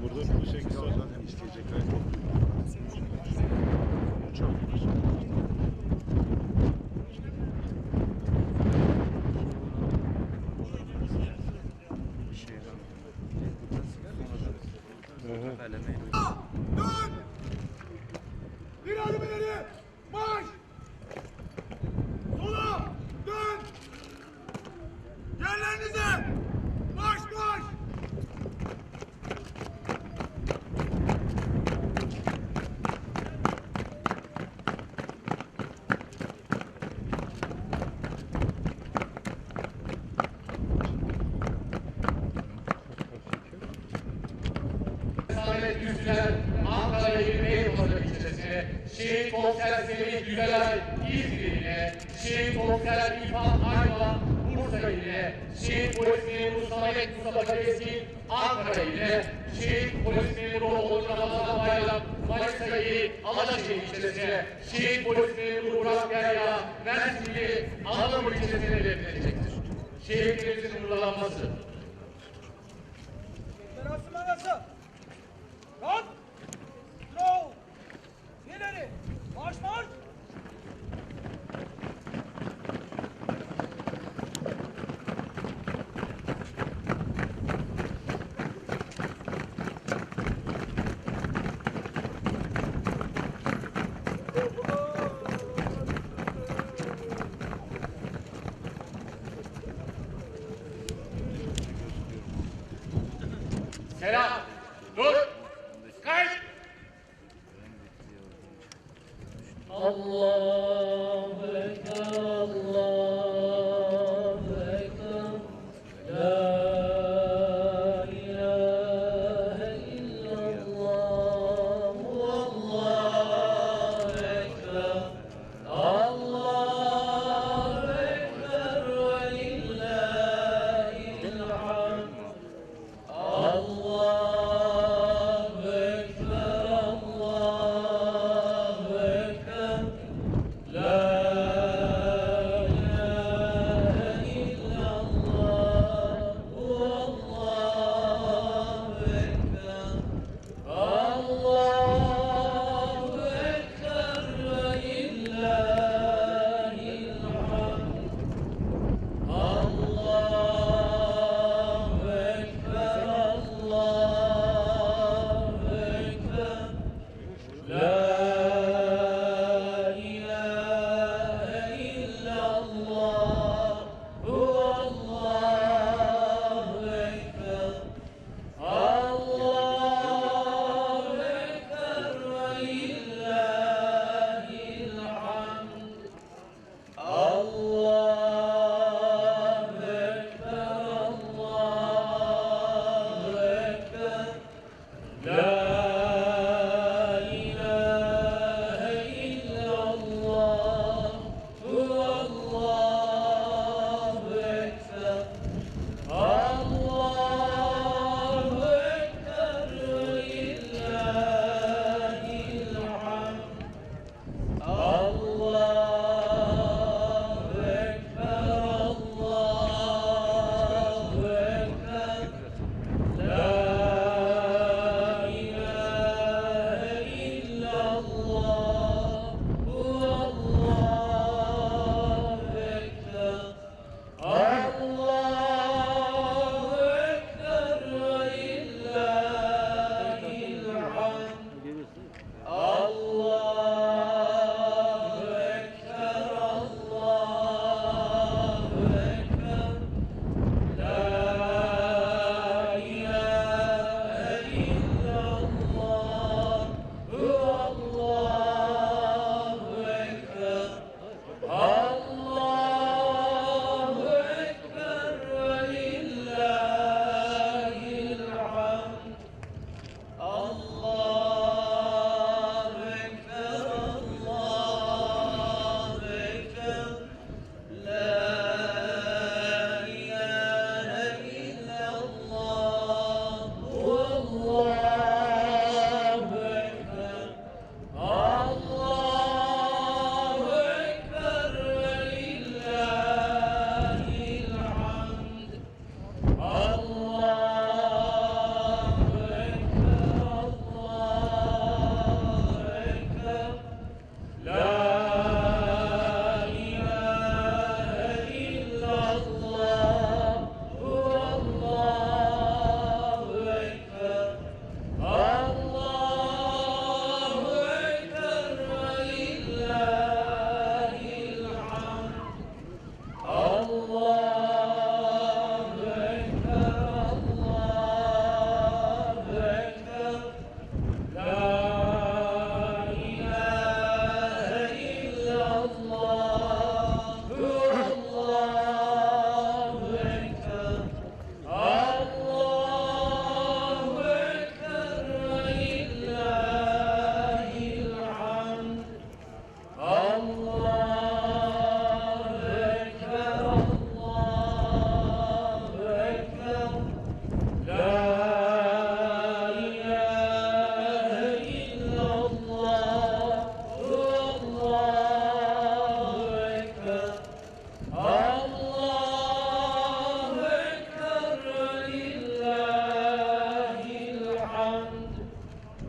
Burada bu şekilde zaten isteyecekler çok Dön! Bir adım ileri! Marş! Sola! Dön! Yerlerinize! Marş marş! Ankara ilçesine, şehit komiser Semih Güzelay İzmir'ine, şehit komiser İlhan Ayva Bursa ile, şehit polis memuru Samet Mustafa Keskin Ankara ile, şehit polis memuru Olur Ramazan Bayram Manisa ili Alaşehir ilçesine, şehit polis memuru Burak Derya Mersin ili Anadolu ilçesine verilecektir. Şehitlerimizin uğurlanması. Merasim arası. Kalk. Sol. İleri. Marş marş. Selam. Dur. Kayıt. Allahu Ekber, Allahu Ekber, La ilahe illallah, Allahu Ekber, Allahu Ekber ve lillahil hamd. Allahu Ekber, Allahu Ekber, La ilahe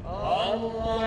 Allah